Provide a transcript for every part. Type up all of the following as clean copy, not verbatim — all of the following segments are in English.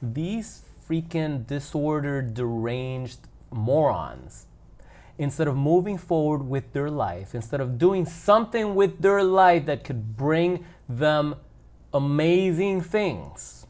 These freaking disordered, deranged morons, instead of moving forward with their life, instead of doing something with their life that could bring them amazing things,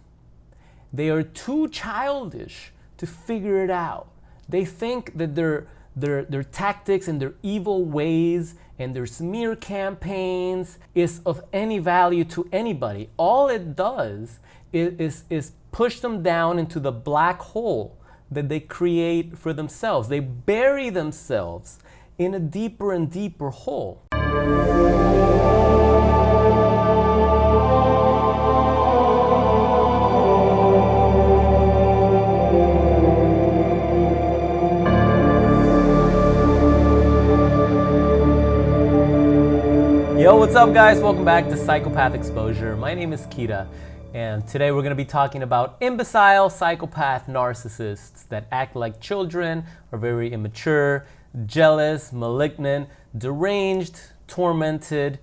they are too childish to figure it out. They think that their tactics and their evil ways and their smear campaigns is of any value to anybody. All it does is push them down into the black hole that they create for themselves. They bury themselves in a deeper and deeper hole. Yo, what's up guys? Welcome back to Psychopath Exposure. My name is Kita, and today we're going to be talking about imbecile, psychopath narcissists that act like children, are very immature, jealous, malignant, deranged, tormented,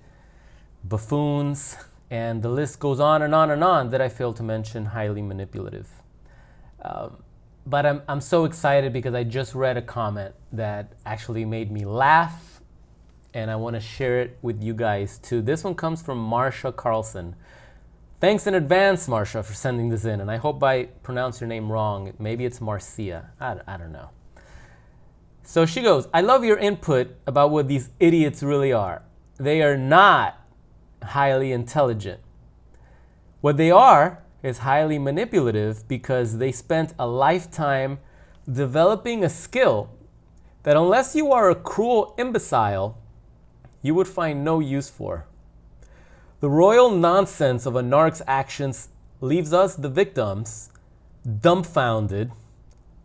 buffoons, and the list goes on and on and on that I failed to mention, highly manipulative. But I'm so excited because I just read a comment that actually made me laugh, and I want to share it with you guys too. This one comes from Marsha Carlson. Thanks in advance, Marsha, for sending this in, and I hope I pronounce your name wrong. Maybe it's Marcia. I don't know. So she goes, I love your input about what these idiots really are. They are not highly intelligent. What they are is highly manipulative because they spent a lifetime developing a skill that unless you are a cruel imbecile, you would find no use for. The royal nonsense of a narc's actions leaves us, the victims, dumbfounded,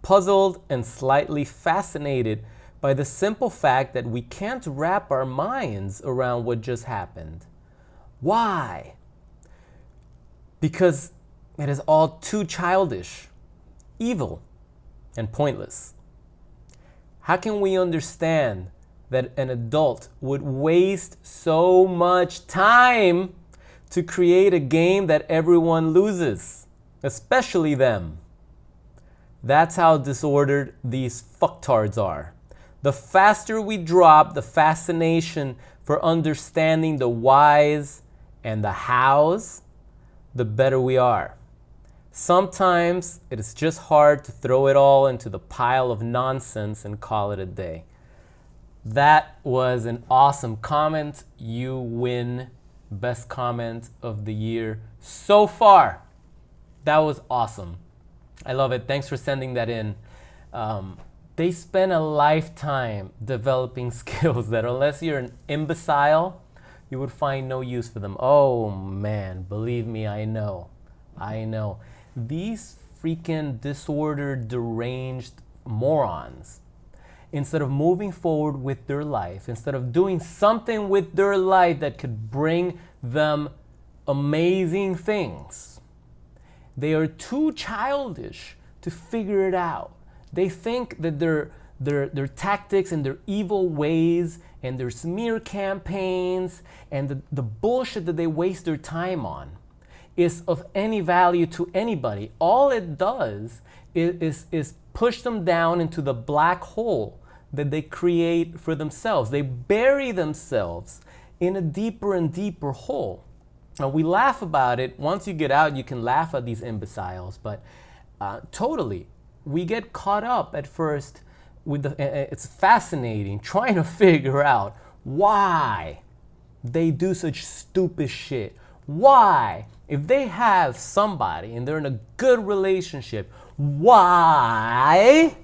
puzzled, and slightly fascinated by the simple fact that we can't wrap our minds around what just happened. Why? Because it is all too childish, evil, and pointless. How can we understand that an adult would waste so much time to create a game that everyone loses, especially them? That's how disordered these fucktards are. The faster we drop the fascination for understanding the whys and the hows, the better we are. Sometimes it is just hard to throw it all into the pile of nonsense and call it a day. That was an awesome comment. You win best comment of the year so far. That was awesome. I love it. Thanks for sending that in. They spend a lifetime developing skills that unless you're an imbecile, you would find no use for them. Oh man, believe me, I know. These freaking disordered, deranged morons, instead of moving forward with their life, instead of doing something with their life that could bring them amazing things, they are too childish to figure it out. They think that their tactics and their evil ways and their smear campaigns and the bullshit that they waste their time on is of any value to anybody. All it does is push them down into the black hole that they create for themselves. They bury themselves in a deeper and deeper hole. Now we laugh about it. Once you get out, you can laugh at these imbeciles, but totally, we get caught up at first with it's fascinating trying to figure out why they do such stupid shit. Why, if they have somebody and they're in a good relationship, why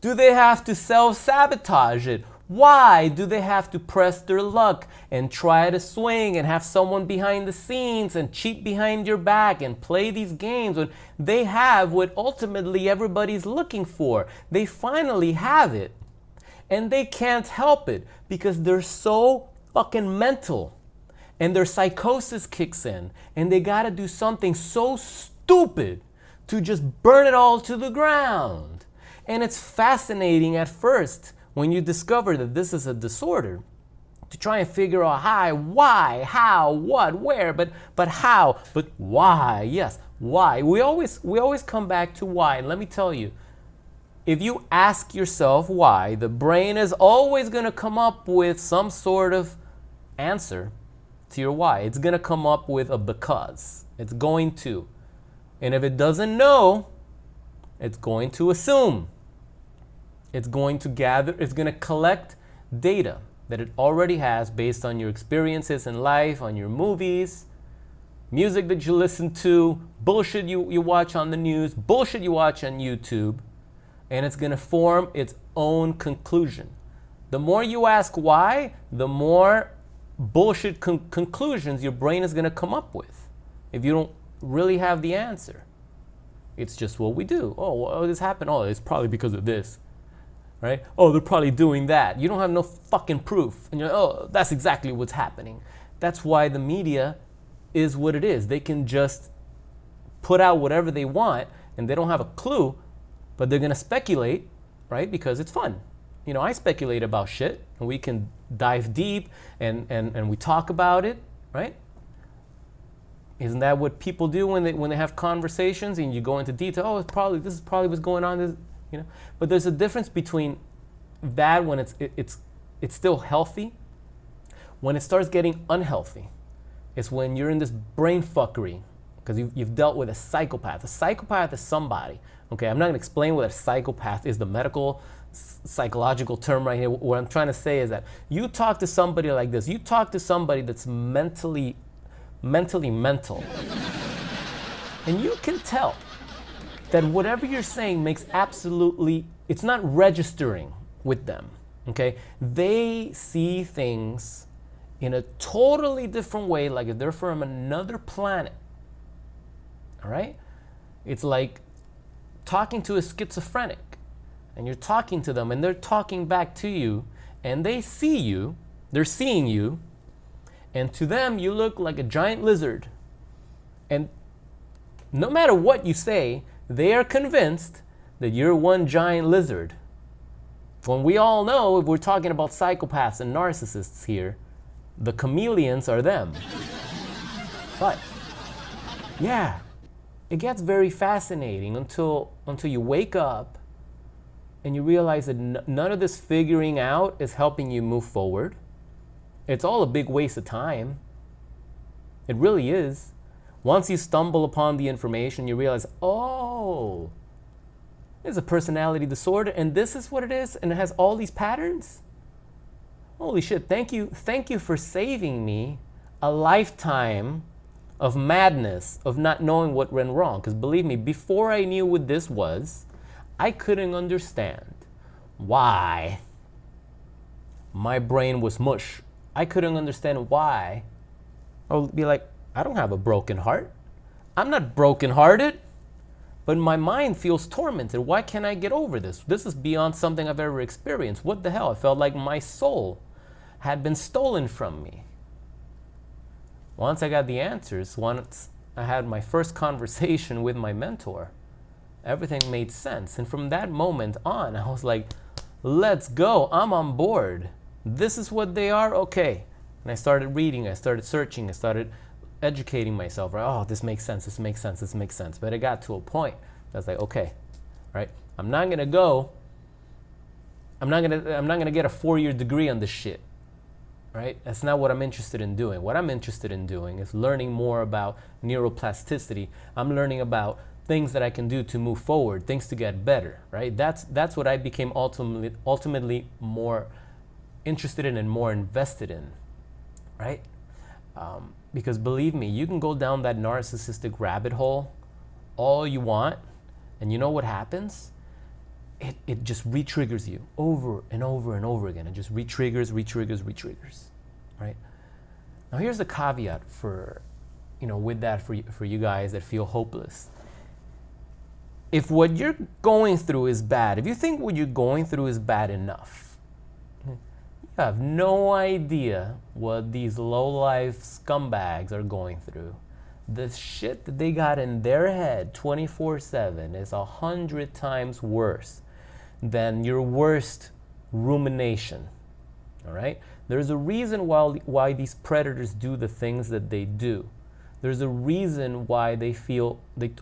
do they have to self-sabotage it? Why do they have to press their luck and try to swing and have someone behind the scenes and cheat behind your back and play these games when they have what ultimately everybody's looking for? They finally have it. And they can't help it because they're so fucking mental. And their psychosis kicks in. And they gotta do something so stupid to just burn it all to the ground. And it's fascinating at first when you discover that this is a disorder to try and figure out why, how, what, where, but how, but why, yes, Why? We always come back to why. And let me tell you, if you ask yourself why, the brain is always going to come up with some sort of answer to your why. It's going to come up with a because. It's going to. And if it doesn't know, it's going to assume. It's going to gather, it's going to collect data that it already has based on your experiences in life, on your movies, music that you listen to, bullshit you watch on the news, bullshit you watch on YouTube, and it's going to form its own conclusion. The more you ask why, the more bullshit conclusions your brain is going to come up with if you don't really have the answer. It's just what we do. Oh, well, this happened. Oh, it's probably because of this. Right? Oh, they're probably doing that. You don't have no fucking proof. And you're like, oh, that's exactly what's happening. That's why the media is what it is. They can just put out whatever they want and they don't have a clue, but they're going to speculate, right? Because it's fun. You know, I speculate about shit and we can dive deep and we talk about it, right? Isn't that what people do when they have conversations and you go into detail? Oh, this is probably what's going on. This, you know, but there's a difference between that when it's still healthy. When it starts getting unhealthy, it's when you're in this brain fuckery because you've dealt with a psychopath. A psychopath is somebody. Okay, I'm not going to explain what a psychopath is, the medical psychological term right here. What I'm trying to say is that you talk to somebody like this. You talk to somebody that's mentally mental, and you can tell that whatever you're saying makes absolutely, it's not registering with them, okay? They see things in a totally different way, like if they're from another planet, all right? It's like talking to a schizophrenic, and you're talking to them, and they're talking back to you, and they see you, they're seeing you, and to them, you look like a giant lizard. And no matter what you say, they are convinced that you're one giant lizard. When we all know, if we're talking about psychopaths and narcissists here, the chameleons are them. But, yeah, it gets very fascinating until you wake up and you realize that none of this figuring out is helping you move forward. It's all a big waste of time. It really is. Once you stumble upon the information, you realize, oh, it's a personality disorder, and this is what it is, and it has all these patterns? Holy shit, thank you for saving me a lifetime of madness, of not knowing what went wrong. Because believe me, before I knew what this was, I couldn't understand why my brain was mush. I couldn't understand why. I would be like, I don't have a broken heart. I'm not brokenhearted, but my mind feels tormented. Why can't I get over this? This is beyond something I've ever experienced. What the hell? I felt like my soul had been stolen from me. Once I got the answers, once I had my first conversation with my mentor, everything made sense. And from that moment on, I was like, let's go. I'm on board. This is what they are? Okay. And I started reading, I started searching, I started educating myself. Right? Oh, this makes sense, this makes sense, this makes sense. But it got to a point that I was like, okay, right? I'm not gonna get a 4-year degree on this shit. Right? That's not what I'm interested in doing. What I'm interested in doing is learning more about neuroplasticity. I'm learning about things that I can do to move forward, things to get better, right? That's what I became ultimately more interested in and more invested in, right? Because believe me, you can go down that narcissistic rabbit hole all you want, and you know what happens? It just re-triggers you over and over and over again. It just re-triggers, right? Now here's the caveat for, with that for you guys that feel hopeless. If what you're going through is bad, if you think what you're going through is bad enough, you have no idea what these low-life scumbags are going through. The shit that they got in their head 24/7 is 100 times worse than your worst rumination, all right? There's a reason why these predators do the things that they do. There's a reason why they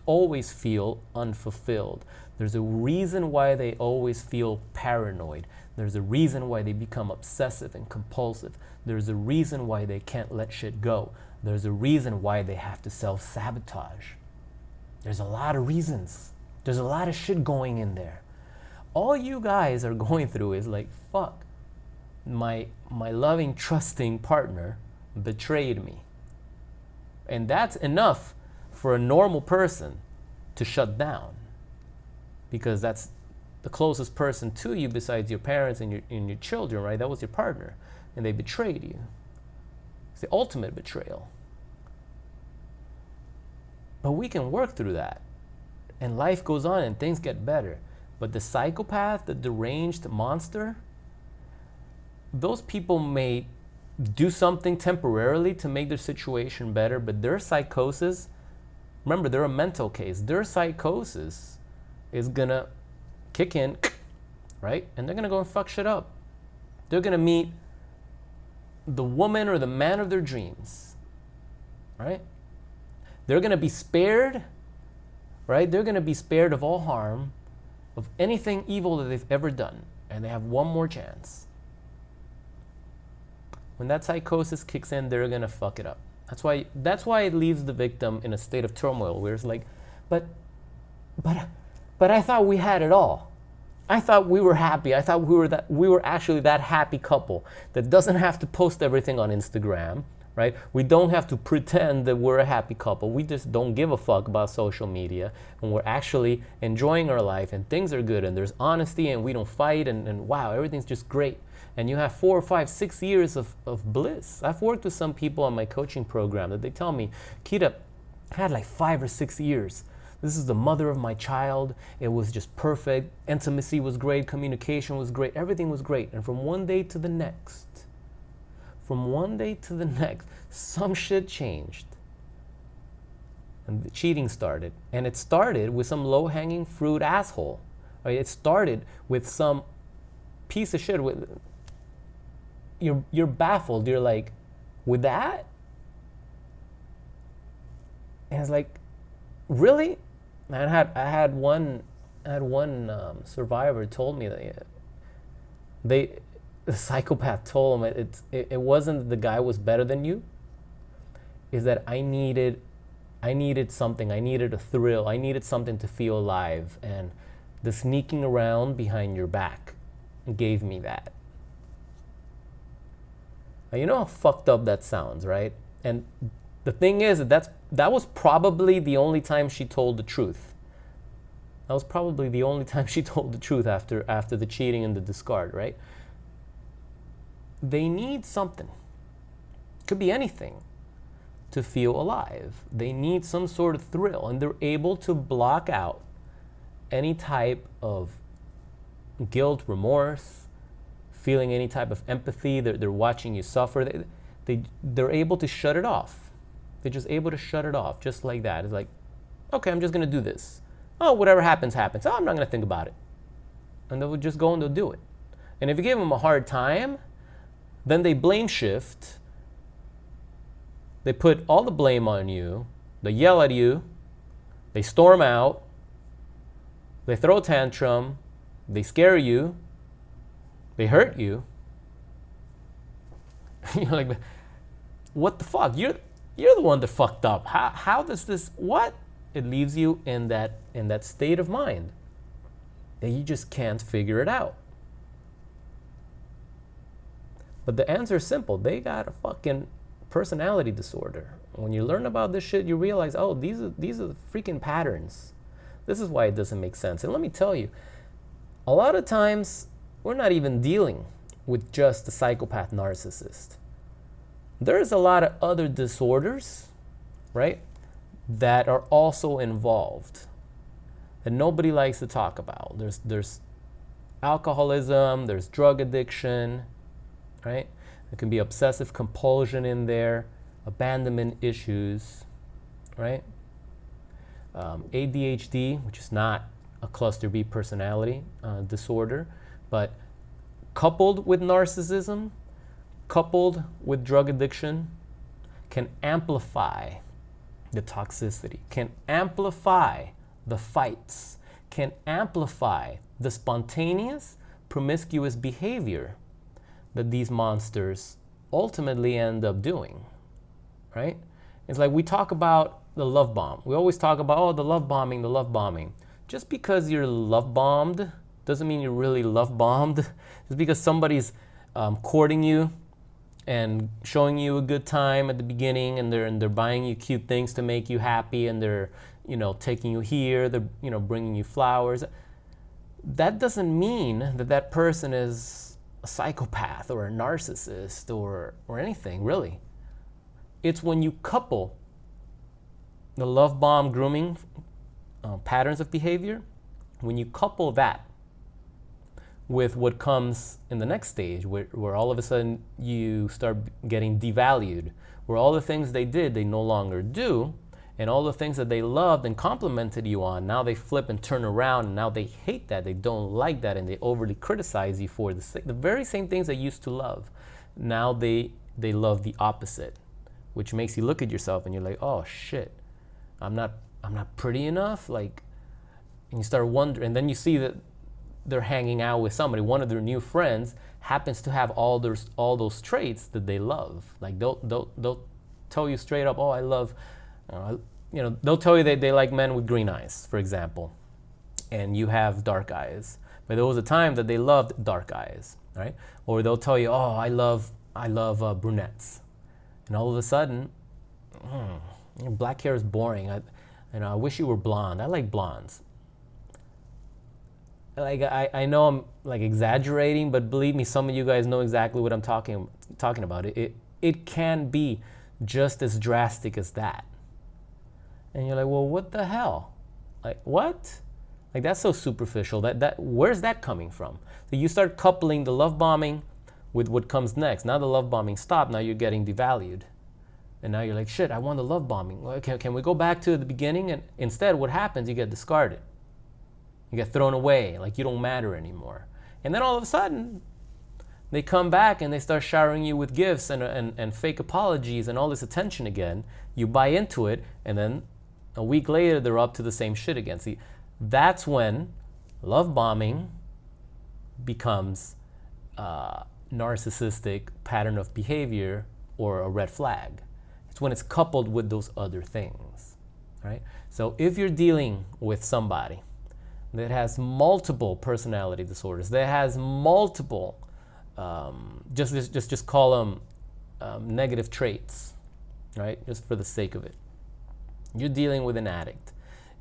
always feel unfulfilled. There's a reason why they always feel paranoid. There's a reason why they become obsessive and compulsive. There's a reason why they can't let shit go. There's a reason why they have to self-sabotage. There's a lot of reasons. There's a lot of shit going in there. All you guys are going through is like, fuck, my loving, trusting partner betrayed me. And that's enough for a normal person to shut down, because that's the closest person to you besides your parents and your children, right? That was your partner, and they betrayed you. It's the ultimate betrayal. But we can work through that, and life goes on and things get better. But the psychopath, the deranged monster, those people may do something temporarily to make their situation better, but their psychosis, remember, they're a mental case. Their psychosis is gonna kick in, right? And they're gonna go and fuck shit up. They're gonna meet the woman or the man of their dreams, right? They're gonna be spared, right? They're gonna be spared of all harm, of anything evil that they've ever done, and they have one more chance. When that psychosis kicks in, they're gonna fuck it up. That's why it leaves the victim in a state of turmoil, where it's like, but I thought we had it all. I thought we were happy. I thought we were actually that happy couple that doesn't have to post everything on Instagram, right? We don't have to pretend that we're a happy couple. We just don't give a fuck about social media, and we're actually enjoying our life, and things are good, and there's honesty, and we don't fight, and wow, everything's just great. And you have 4 or 5, 6 years of bliss. I've worked with some people on my coaching program that they tell me, Kita, I had like 5 or 6 years. This is the mother of my child. It was just perfect. Intimacy was great. Communication was great. Everything was great. And from one day to the next, some shit changed. And the cheating started. And it started with some low-hanging fruit asshole. Right? It started with some piece of shit. You're baffled. You're like, with that? And it's like, really? I had one survivor told me that the psychopath told him it wasn't that the guy was better than you. Is that I needed something. I needed a thrill. I needed something to feel alive, and the sneaking around behind your back gave me that. Now, you know how fucked up that sounds, right? And the thing is that was probably the only time she told the truth. That was probably the only time she told the truth after the cheating and the discard, right? They need something. Could be anything to feel alive. They need some sort of thrill, and they're able to block out any type of guilt, remorse, feeling any type of empathy. They're watching you suffer. They're able to shut it off. They're just able to shut it off just like that. It's like, okay, I'm just going to do this. Oh, whatever happens, happens. Oh, I'm not going to think about it. And they'll just go and they'll do it. And if you give them a hard time, then they blame shift. They put all the blame on you. They yell at you. They storm out. They throw a tantrum. They scare you. They hurt you. You're like, what the fuck? You're the one that fucked up. How does this, what? It leaves you in that state of mind that you just can't figure it out. But the answer is simple. They got a fucking personality disorder. When you learn about this shit, you realize, oh, these are the freaking patterns. This is why it doesn't make sense. And let me tell you, a lot of times we're not even dealing with just the psychopath narcissist. There's a lot of other disorders, right, that are also involved that nobody likes to talk about. There's alcoholism, there's drug addiction, right? There can be obsessive compulsion in there, abandonment issues, right? ADHD, which is not a cluster B personality disorder, but coupled with narcissism, coupled with drug addiction, can amplify the toxicity, can amplify the fights, can amplify the spontaneous, promiscuous behavior that these monsters ultimately end up doing, right? It's like we talk about the love bomb. We always talk about, oh, the love bombing, the love bombing. Just because you're love bombed doesn't mean you're really love bombed. Just because somebody's courting you and showing you a good time at the beginning, and they're buying you cute things to make you happy, and they're, you know, taking you here, they're, you know, bringing you flowers. That doesn't mean that that person is a psychopath or a narcissist or anything, really. It's when you couple the love bomb grooming patterns of behavior, when you couple that with what comes in the next stage, where all of a sudden you start getting devalued, where all the things they did, they no longer do, and all the things that they loved and complimented you on, now they flip and turn around, and now they hate that, they don't like that, and they overly criticize you for the very same things they used to love. Now they love the opposite, which makes you look at yourself and you're like, oh shit, I'm not pretty enough, like, and you start wondering, and then you see that they're hanging out with somebody, one of their new friends happens to have all those traits that they love. Like they'll tell you straight up, oh, I love, you know, they'll tell you that they like men with green eyes, for example, and you have dark eyes. But there was a time that they loved dark eyes, right? Or they'll tell you, oh, I love brunettes, and all of a sudden, black hair is boring. I wish you were blonde. I like blondes. Like I know I'm like exaggerating, but believe me, some of you guys know exactly what I'm talking about. It can be just as drastic as that. And you're like, well, what the hell? Like, what? Like, that's so superficial. Where's that coming from? So you start coupling the love bombing with what comes next. Now the love bombing stopped. Now you're getting devalued. And now you're like, shit, I want the love bombing. Well, can we go back to the beginning? And instead, what happens? You get discarded. You get thrown away, like you don't matter anymore. And then all of a sudden, they come back and they start showering you with gifts and fake apologies and all this attention again. You buy into it, and then a week later, they're up to the same shit again. See, that's when love bombing becomes a narcissistic pattern of behavior or a red flag. It's when it's coupled with those other things, right? So if you're dealing with somebody that has multiple personality disorders, that has multiple, just call them negative traits, right? Just for the sake of it. You're dealing with an addict.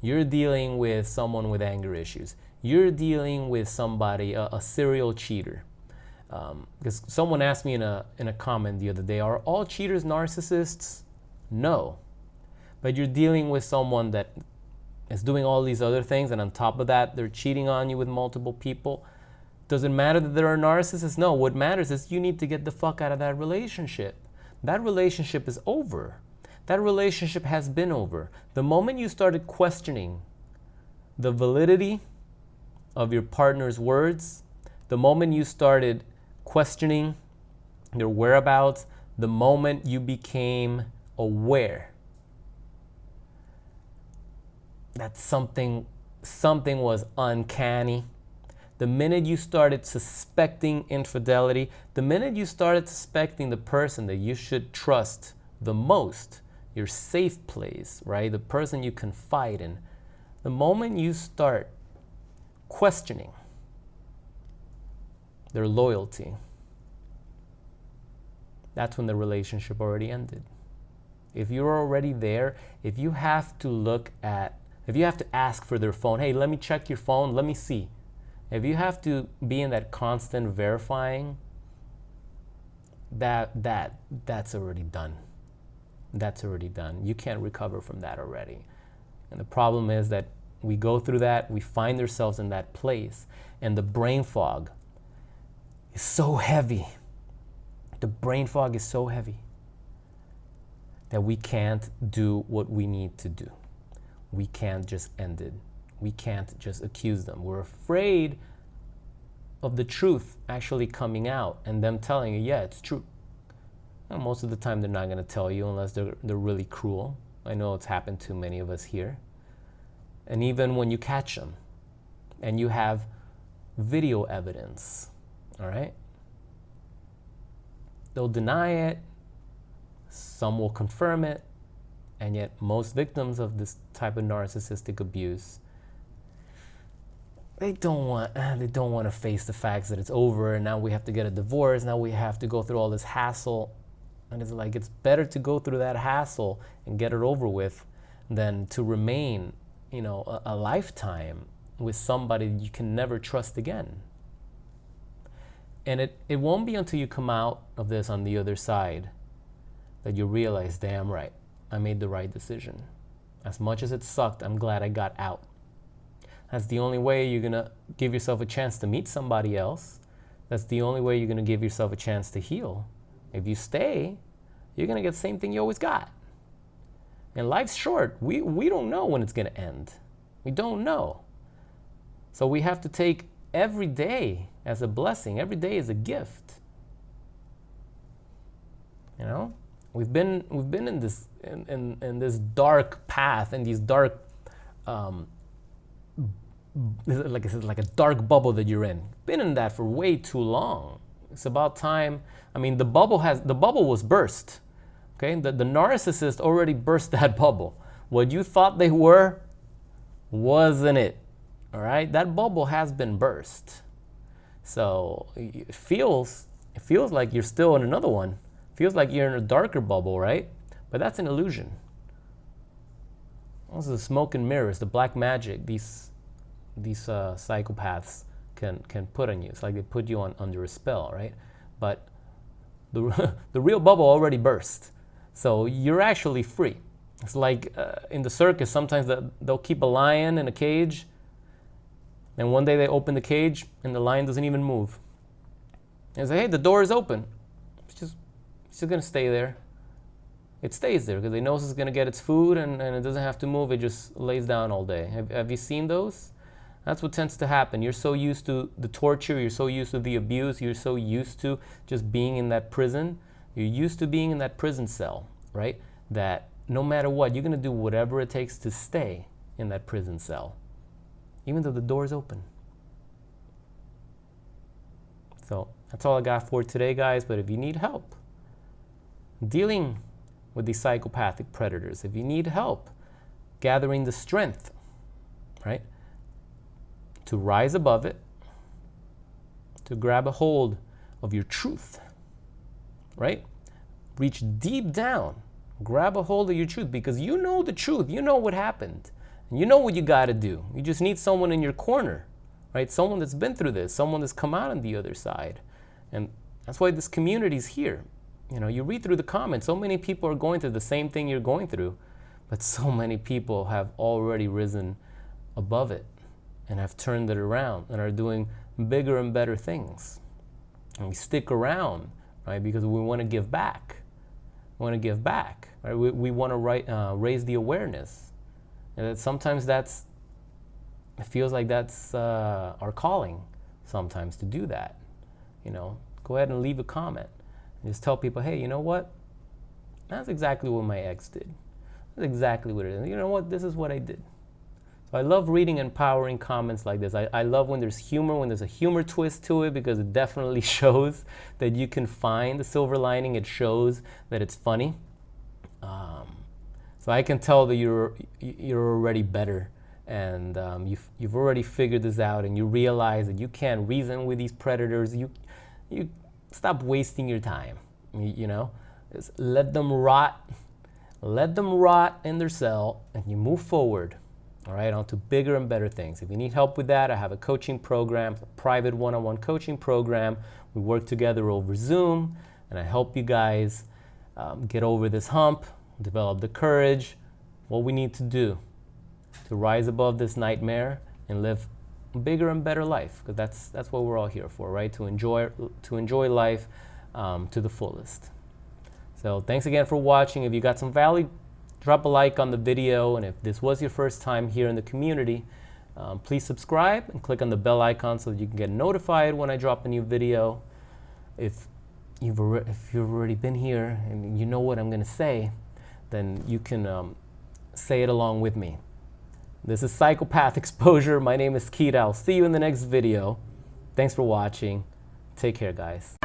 You're dealing with someone with anger issues. You're dealing with somebody, a serial cheater. Because someone asked me in a comment the other day, are all cheaters narcissists? No. But you're dealing with someone that is doing all these other things, and on top of that, they're cheating on you with multiple people. Does it matter that they're a narcissist? No. What matters is you need to get the fuck out of that relationship. That relationship is over. That relationship has been over. The moment you started questioning the validity of your partner's words, the moment you started questioning their whereabouts, the moment you became aware that something was uncanny, the minute you started suspecting infidelity, the minute you started suspecting the person that you should trust the most, your safe place, right? The person you confide in, the moment you start questioning their loyalty, that's when the relationship already ended. If you're already there, if you have to ask for their phone, hey, let me check your phone, let me see. If you have to be in that constant verifying, that's already done. That's already done. You can't recover from that already. And the problem is that we go through that, we find ourselves in that place, and the brain fog is so heavy. The brain fog is so heavy that we can't do what we need to do. We can't just end it. We can't just accuse them. We're afraid of the truth actually coming out and them telling you, yeah, it's true. And most of the time they're not going to tell you unless they're really cruel. I know it's happened to many of us here. And even when you catch them and you have video evidence, all right, they'll deny it, some will confirm it, and yet most victims of this type of narcissistic abuse, they don't want to face the facts that it's over and now we have to get a divorce, now we have to go through all this hassle. And it's like, it's better to go through that hassle and get it over with than to remain, you know, a lifetime with somebody you can never trust again. And it won't be until you come out of this on the other side that you realize, damn right, I made the right decision. As much as it sucked, I'm glad I got out. That's the only way you're gonna give yourself a chance to meet somebody else. That's the only way you're gonna give yourself a chance to heal. If you stay, you're gonna get the same thing you always got. And life's short. We don't know when it's gonna end. We don't know. So we have to take every day as a blessing. Every day is a gift. You know, we've been in this in this dark path, in these dark like I said, like a dark bubble that you're in. Been in that for way too long. It's about time. I mean, the bubble was burst. Okay, the narcissist already burst that bubble. What you thought they were wasn't it. All right, that bubble has been burst. So it feels like you're still in another one. It feels like you're in a darker bubble, right? But that's an illusion. Those are the smoke and mirrors, the black magic these psychopaths can put on you. It's like they put you under a spell, right? But the real bubble already burst. So you're actually free. It's like in the circus, sometimes they'll keep a lion in a cage, and one day they open the cage and the lion doesn't even move. And say, hey, the door is open. It's just gonna stay there. It stays there because it knows it's gonna get its food and it doesn't have to move. It just lays down all day. Have you seen those? That's what tends to happen. You're so used to the torture, you're so used to the abuse, you're so used to just being in that prison. You're used to being in that prison cell, right? That no matter what, you're gonna do whatever it takes to stay in that prison cell, even though the door is open. So that's all I got for today, guys. But if you need help dealing with these psychopathic predators, if you need help gathering the strength, right, to rise above it, to grab a hold of your truth, right? Reach deep down, grab a hold of your truth, because you know the truth, you know what happened, and you know what you got to do. You just need someone in your corner, right? Someone that's been through this, someone that's come out on the other side. And that's why this community is here. You know, you read through the comments, so many people are going through the same thing you're going through, but so many people have already risen above it and have turned it around and are doing bigger and better things. And we stick around, right, because we want to give back. We want to give back, right? We want to raise the awareness. And that sometimes it feels like that's our calling sometimes to do that. You know, go ahead and leave a comment and just tell people, hey, you know what? That's exactly what my ex did. That's exactly what it is. You know what? This is what I did. So I love reading empowering comments like this. I love when there's humor, when there's a humor twist to it, because it definitely shows that you can find the silver lining. It shows that it's funny. So I can tell that you're already better, and you've already figured this out, and you realize that you can't reason with these predators. You stop wasting your time. You know, just let them rot in their cell, and you move forward. All right, on to bigger and better things. If you need help with that, I have a coaching program, a private one-on-one coaching program. We work together over Zoom, and I help you guys get over this hump, develop the courage, what we need to do to rise above this nightmare and live a bigger and better life, because that's what we're all here for, right? To enjoy life to the fullest. So thanks again for watching. If you got some value, drop a like on the video, and if this was your first time here in the community, please subscribe and click on the bell icon so that you can get notified when I drop a new video. If you've already been here and you know what I'm going to say, then you can say it along with me. This is Psychopath Exposure. My name is Keita. I'll see you in the next video. Thanks for watching. Take care, guys.